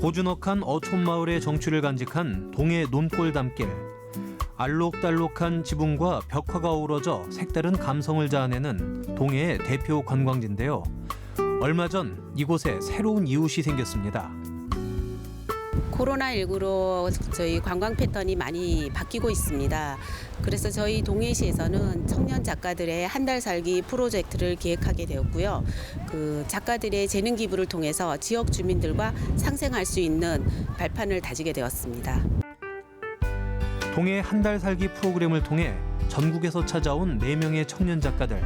고즈넉한 어촌마을의 정취를 간직한 동해 논골담길. 알록달록한 지붕과 벽화가 어우러져 색다른 감성을 자아내는 동해의 대표 관광지인데요. 얼마 전 이곳에 새로운 이웃이 생겼습니다. 코로나19로 저희 관광 패턴이 많이 바뀌고 있습니다. 그래서 저희 동해시에서는 청년 작가들의 한 달 살기 프로젝트를 기획하게 되었고요. 그 작가들의 재능 기부를 통해서 지역 주민들과 상생할 수 있는 발판을 다지게 되었습니다. 동해 한 달 살기 프로그램을 통해 전국에서 찾아온 4명의 청년 작가들.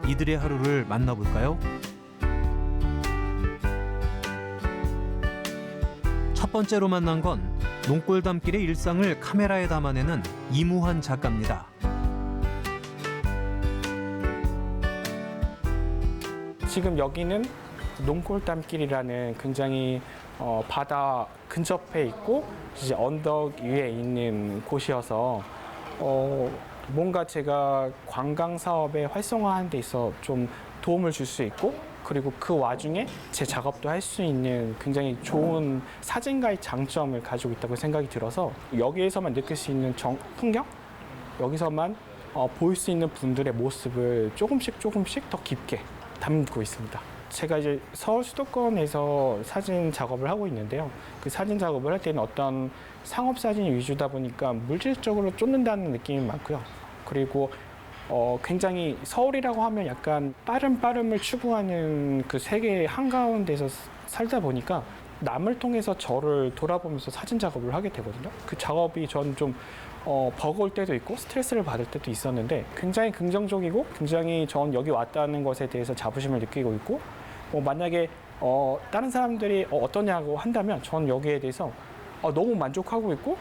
이들의 하루를 만나볼까요? 첫 번째로 만난 건 논골담길의 일상을 카메라에 담아내는 이무환 작가입니다. 지금 여기는 논골담길이라는 굉장히 바다 근접해 있고 이제 언덕 위에 있는 곳이어서 뭔가 제가 관광 사업의 활성화하는 데 있어 좀 도움을 줄 수 있고 그리고 그 와중에 제 작업도 할 수 있는 굉장히 좋은 사진가의 장점을 가지고 있다고 생각이 들어서 여기에서만 느낄 수 있는 풍경? 여기서만 보일 수 있는 분들의 모습을 조금씩 더 깊게 담고 있습니다. 제가 이제 서울 수도권에서 사진 작업을 하고 있는데요. 그 사진 작업을 할 때는 어떤 상업 사진 위주다 보니까 물질적으로 쫓는다는 느낌이 많고요. 그리고 굉장히 서울이라고 하면 약간 빠름을 추구하는 그 세계 한가운데서 살다 보니까 남을 통해서 저를 돌아보면서 사진 작업을 하게 되거든요. 그 작업이 전 좀 버거울 때도 있고 스트레스를 받을 때도 있었는데 굉장히 긍정적이고 굉장히 전 여기 왔다는 것에 대해서 자부심을 느끼고 있고 만약에 다른 사람들이 어떠냐고 한다면 전 여기에 대해서 너무 만족하고 있고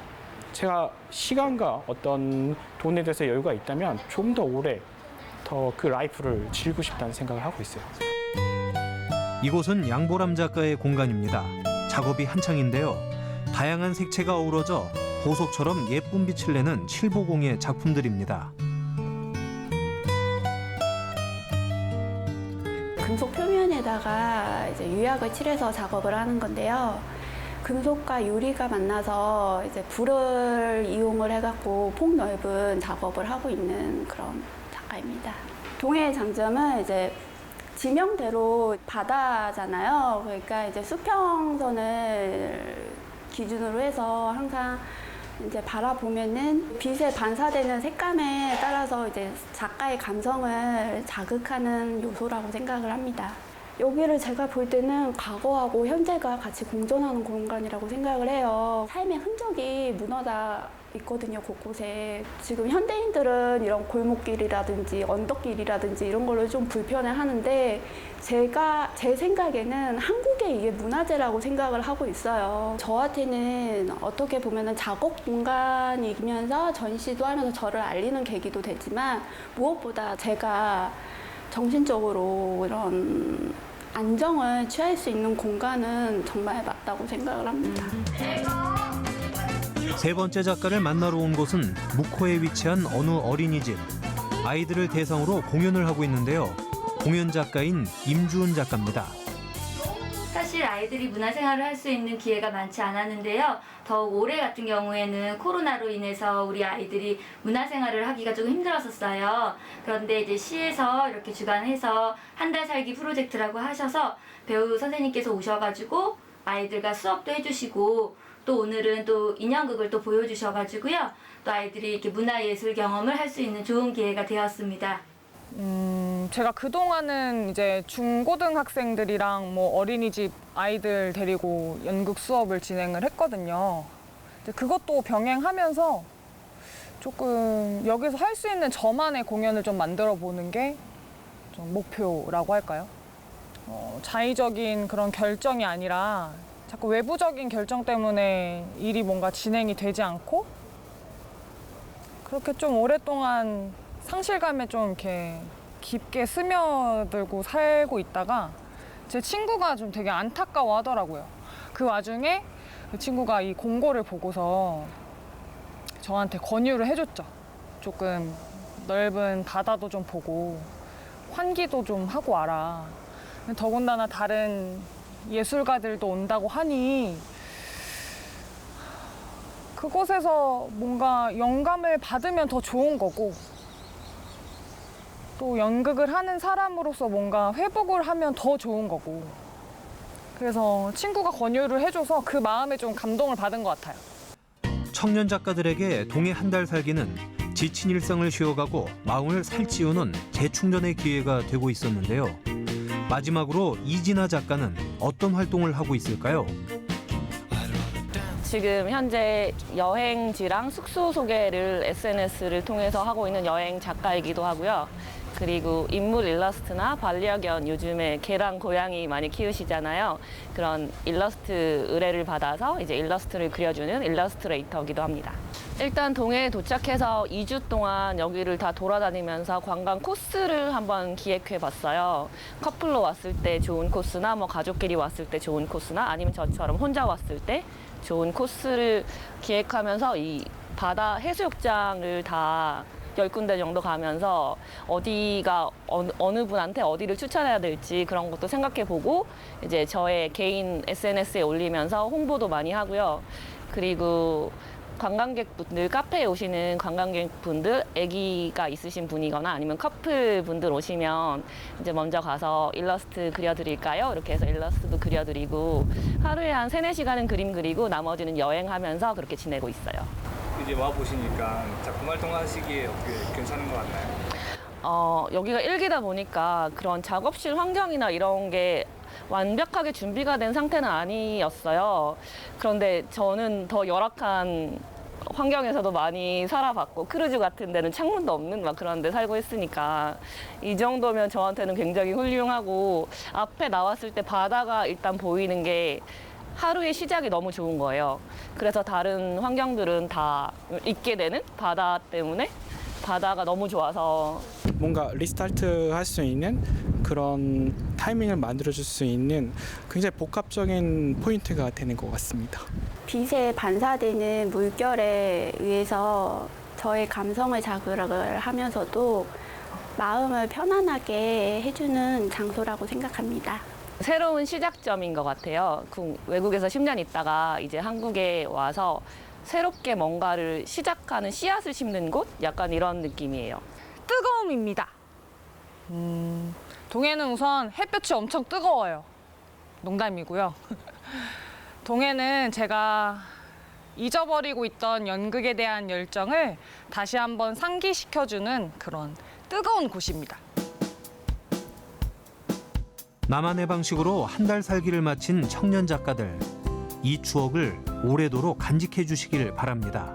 제가 시간과 어떤 돈에 대해서 여유가 있다면 좀 더 오래 더 그 라이프를 즐기고 싶다는 생각을 하고 있어요. 이곳은 양보람 작가의 공간입니다. 작업이 한창인데요. 다양한 색채가 어우러져 보석처럼 예쁜 빛을 내는 칠보공의 작품들입니다. 금속 표면에다가 이제 유약을 칠해서 작업을 하는 건데요. 금속과 유리가 만나서 이제 불을 이용을 해갖고 폭넓은 작업을 하고 있는 그런 작가입니다. 동해의 장점은 이제 지명대로 바다잖아요. 그러니까 이제 수평선을 기준으로 해서 항상 이제 바라보면은 빛에 반사되는 색감에 따라서 이제 작가의 감성을 자극하는 요소라고 생각을 합니다. 여기를 제가 볼 때는 과거하고 현재가 같이 공존하는 공간이라고 생각을 해요. 삶의 흔적이 무너져 있거든요, 곳곳에. 지금 현대인들은 이런 골목길이라든지 언덕길이라든지 이런 걸로 좀 불편해하는데 제 생각에는 한국의 이게 문화재라고 생각을 하고 있어요. 저한테는 어떻게 보면은 작업 공간이면서 전시도 하면서 저를 알리는 계기도 되지만 무엇보다 제가 정신적으로 이런 안정을 취할 수 있는 공간은 정말 맞다고 생각을 합니다. 세 번째 작가를 만나러 온 곳은 묵호에 위치한 어느 어린이집. 아이들을 대상으로 공연을 하고 있는데요. 공연 작가인 임주은 작가입니다. 사실 아이들이 문화생활을 할 수 있는 기회가 많지 않았는데요. 더욱 올해 같은 경우에는 코로나로 인해서 우리 아이들이 문화생활을 하기가 조금 힘들었었어요. 그런데 이제 시에서 이렇게 주관해서 한 달 살기 프로젝트라고 하셔서 배우 선생님께서 오셔가지고 아이들과 수업도 해주시고 또 오늘은 또 인형극을 또 보여주셔가지고요. 또 아이들이 이렇게 문화예술 경험을 할 수 있는 좋은 기회가 되었습니다. 제가 그동안은 이제 중고등학생들이랑 어린이집 아이들 데리고 연극 수업을 진행을 했거든요. 그것도 병행하면서 조금 여기서 할 수 있는 저만의 공연을 좀 만들어 보는 게 좀 목표라고 할까요? 자의적인 그런 결정이 아니라 자꾸 외부적인 결정 때문에 일이 뭔가 진행이 되지 않고 그렇게 좀 오랫동안 상실감에 좀 이렇게 깊게 스며들고 살고 있다가 제 친구가 좀 되게 안타까워 하더라고요. 그 와중에 그 친구가 이 공고를 보고서 저한테 권유를 해줬죠. 조금 넓은 바다도 좀 보고 환기도 좀 하고 와라. 더군다나 다른 예술가들도 온다고 하니 그곳에서 뭔가 영감을 받으면 더 좋은 거고 또 연극을 하는 사람으로서 뭔가 회복을 하면 더 좋은 거고 그래서 친구가 권유를 해줘서 그 마음에 좀 감동을 받은 것 같아요. 청년 작가들에게 동해 한 달 살기는 지친 일상을 쉬어가고 마음을 살찌우는 재충전의 기회가 되고 있었는데요. 마지막으로 이진아 작가는 어떤 활동을 하고 있을까요? 지금 현재 여행지랑 숙소 소개를 SNS를 통해서 하고 있는 여행 작가이기도 하고요. 그리고 인물 일러스트나 반려견 요즘에 개랑 고양이 많이 키우시잖아요. 그런 일러스트 의뢰를 받아서 이제 일러스트를 그려주는 일러스트레이터이기도 합니다. 일단 동해에 도착해서 2주 동안 여기를 다 돌아다니면서 관광 코스를 한번 기획해 봤어요. 커플로 왔을 때 좋은 코스나 뭐 가족끼리 왔을 때 좋은 코스나 아니면 저처럼 혼자 왔을 때 좋은 코스를 기획하면서 이 바다 해수욕장을 다 10군데 정도 가면서 어디가 어느 분한테 어디를 추천해야 될지 그런 것도 생각해 보고 이제 저의 개인 SNS에 올리면서 홍보도 많이 하고요. 그리고 관광객분들, 카페에 오시는 관광객분들, 아기가 있으신 분이거나 아니면 커플분들 오시면 이제 먼저 가서 일러스트 그려드릴까요? 이렇게 해서 일러스트도 그려드리고 하루에 한 3-4시간은 그림 그리고 나머지는 여행하면서 그렇게 지내고 있어요. 이제 와 보시니까 작품 활동하시기에 어떻게 괜찮은 것 같나요? 여기가 일기다 보니까 그런 작업실 환경이나 이런 게 완벽하게 준비가 된 상태는 아니었어요. 그런데 저는 더 열악한 환경에서도 많이 살아봤고 크루즈 같은 데는 창문도 없는 막 그런 데 살고 있으니까 이 정도면 저한테는 굉장히 훌륭하고 앞에 나왔을 때 바다가 일단 보이는 게 하루의 시작이 너무 좋은 거예요. 그래서 다른 환경들은 다 잊게 되는 바다 때문에 바다가 너무 좋아서 뭔가 리스타트 할 수 있는 그런 타이밍을 만들어줄 수 있는 굉장히 복합적인 포인트가 되는 것 같습니다. 빛에 반사되는 물결에 의해서 저의 감성을 자극을 하면서도 마음을 편안하게 해주는 장소라고 생각합니다. 새로운 시작점인 것 같아요. 외국에서 10년 있다가 이제 한국에 와서 새롭게 뭔가를 시작하는 씨앗을 심는 곳? 약간 이런 느낌이에요. 뜨거움입니다. 동해는 우선 햇볕이 엄청 뜨거워요. 농담이고요. 동해는 제가 잊어버리고 있던 연극에 대한 열정을 다시 한번 상기시켜주는 그런 뜨거운 곳입니다. 나만의 방식으로 한 달 살기를 마친 청년 작가들. 이 추억을 오래도록 간직해 주시길 바랍니다.